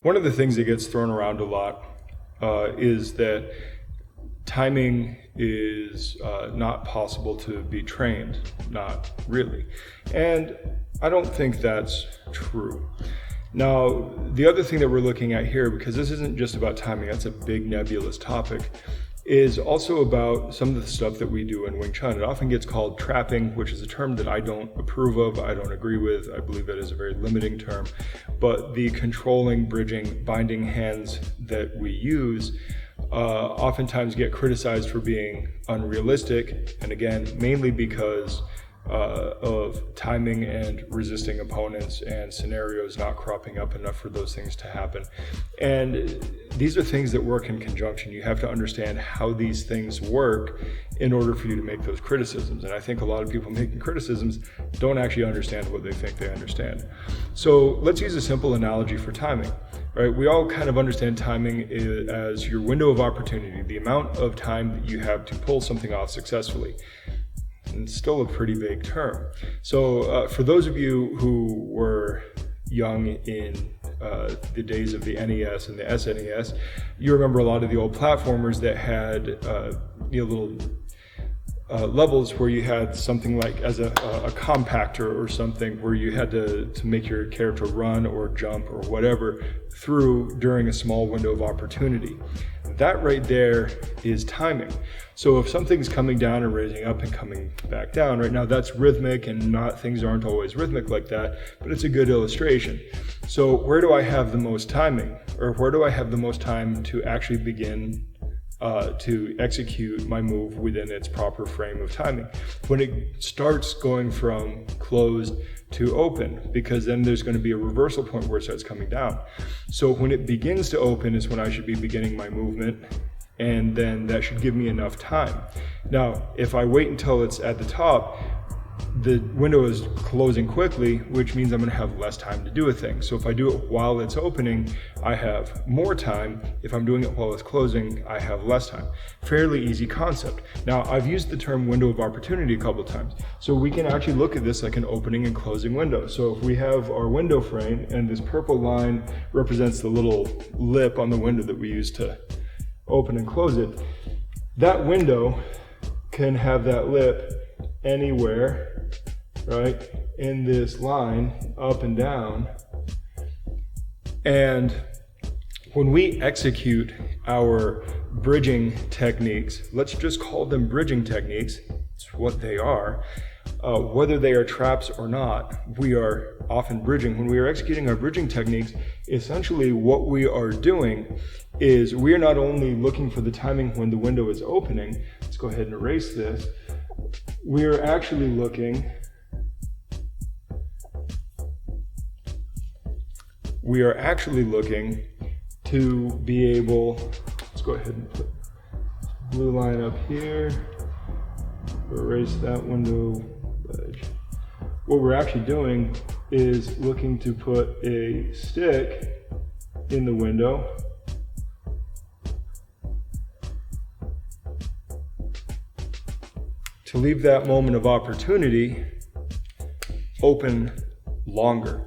One of the things that gets thrown around a lot is that timing is not possible to be trained, not really. And I don't think that's true. Now, the other thing that we're looking at here, because this isn't just about timing, that's a big nebulous topic, is also about some of the stuff that we do in Wing Chun. It often gets called trapping, which is a term that I don't approve of, I don't agree with. I believe that is a very limiting term. But the controlling, bridging, binding hands that we use oftentimes get criticized for being unrealistic, and again, mainly because of timing and resisting opponents and scenarios not cropping up enough for those things to happen. And these are things that work in conjunction. You have to understand how these things work in order for you to make those criticisms. And I think a lot of people making criticisms don't actually understand what they think they understand. So let's use a simple analogy for timing. Right? We all kind of understand timing as your window of opportunity, the amount of time that you have to pull something off successfully. And it's still a pretty vague term. So for those of you who were young in the days of the NES and the SNES, you remember a lot of the old platformers that had little levels where you had something like as a compactor or something where you had to make your character run or jump or whatever through during a small window of opportunity. That right there is timing. So if something's coming down and raising up and coming back down, right now that's rhythmic, and things aren't always rhythmic like that, but it's a good illustration. So where do I have the most timing, or where do I have the most time to actually begin to execute my move within its proper frame of timing? When it starts going from closed to open, because then there's going to be a reversal point where it starts coming down. So when it begins to open is when I should be beginning my movement, and then that should give me enough time. Now, if I wait until it's at the top, the window is closing quickly, which means I'm going to have less time to do a thing. So if I do it while it's opening, I have more time. If I'm doing it while it's closing, I have less time. Fairly easy concept. Now, I've used the term window of opportunity a couple of times. So we can actually look at this like an opening and closing window. So if we have our window frame, and this purple line represents the little lip on the window that we use to open and close it, that window can have that lip anywhere, right, in this line, up and down. And when we execute our bridging techniques, let's just call them bridging techniques, it's what they are, whether they are traps or not, we are often bridging. When we are executing our bridging techniques, essentially what we are doing is we are not only looking for the timing when the window is opening, let's go ahead and erase this, we are actually looking to be able, let's go ahead and put blue line up here, erase that window ledge. What we're actually doing is looking to put a stick in the window to leave that moment of opportunity open longer.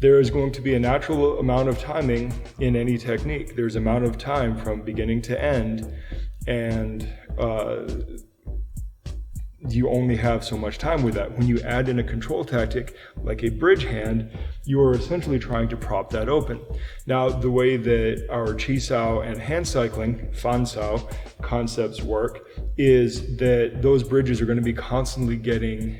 There is going to be a natural amount of timing in any technique. There's amount of time from beginning to end, and you only have so much time with that. When you add in a control tactic like a bridge hand, you are essentially trying to prop that open. Now, the way that our Chi Sao and hand cycling, Fan Sao, concepts work is that those bridges are going to be constantly getting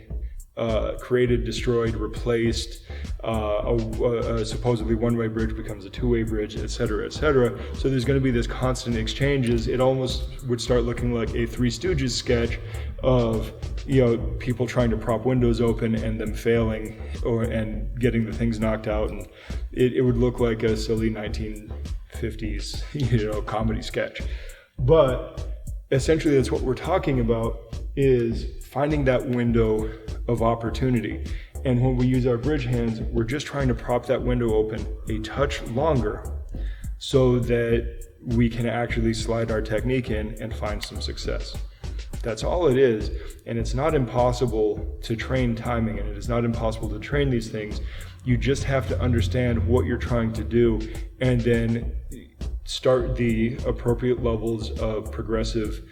created, destroyed, replaced. A supposedly one-way bridge becomes a two-way bridge, etc., etc. So there's going to be this constant exchanges. It almost would start looking like a Three Stooges sketch of people trying to prop windows open and them failing and getting the things knocked out, and it would look like a silly 1950s comedy sketch. But essentially that's what we're talking about, is finding that window of opportunity. And when we use our bridge hands, we're just trying to prop that window open a touch longer so that we can actually slide our technique in and find some success. That's all it is. And it's not impossible to train timing, and it is not impossible to train these things. You just have to understand what you're trying to do and then start the appropriate levels of progressive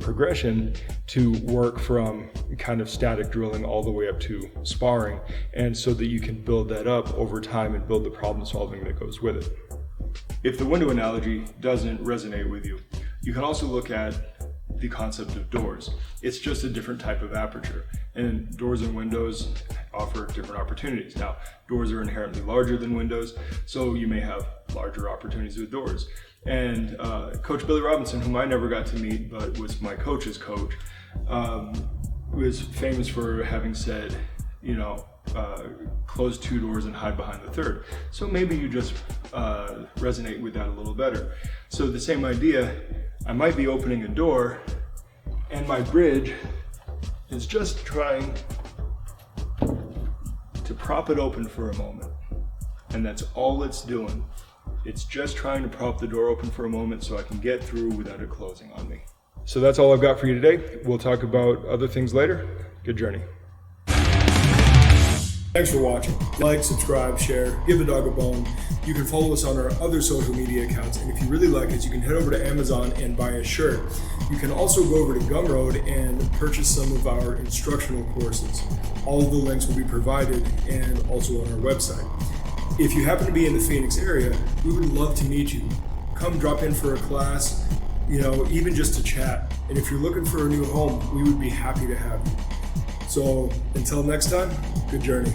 progression to work from kind of static drilling all the way up to sparring, and so that you can build that up over time and build the problem solving that goes with it. If the window analogy doesn't resonate with you, you can also look at the concept of doors. It's just a different type of aperture, and doors and windows offer different opportunities. Now, doors are inherently larger than windows, so you may have larger opportunities with doors. And Coach Billy Robinson, whom I never got to meet, but was my coach's coach, was famous for having said, close 2 doors and hide behind the third. So maybe you just resonate with that a little better. So the same idea, I might be opening a door and my bridge is just trying to prop it open for a moment. And that's all it's doing. It's just trying to prop the door open for a moment so I can get through without it closing on me. So that's all I've got for you today. We'll talk about other things later. Good journey. Thanks for watching. Like, subscribe, share, give the dog a bone. You can follow us on our other social media accounts, and if you really like us, you can head over to Amazon and buy a shirt. You can also go over to Gumroad and purchase some of our instructional courses. All of the links will be provided and also on our website. If you happen to be in the Phoenix area, we would love to meet you. Come drop in for a class, even just to chat. And if you're looking for a new home, we would be happy to have you. So until next time, good journey.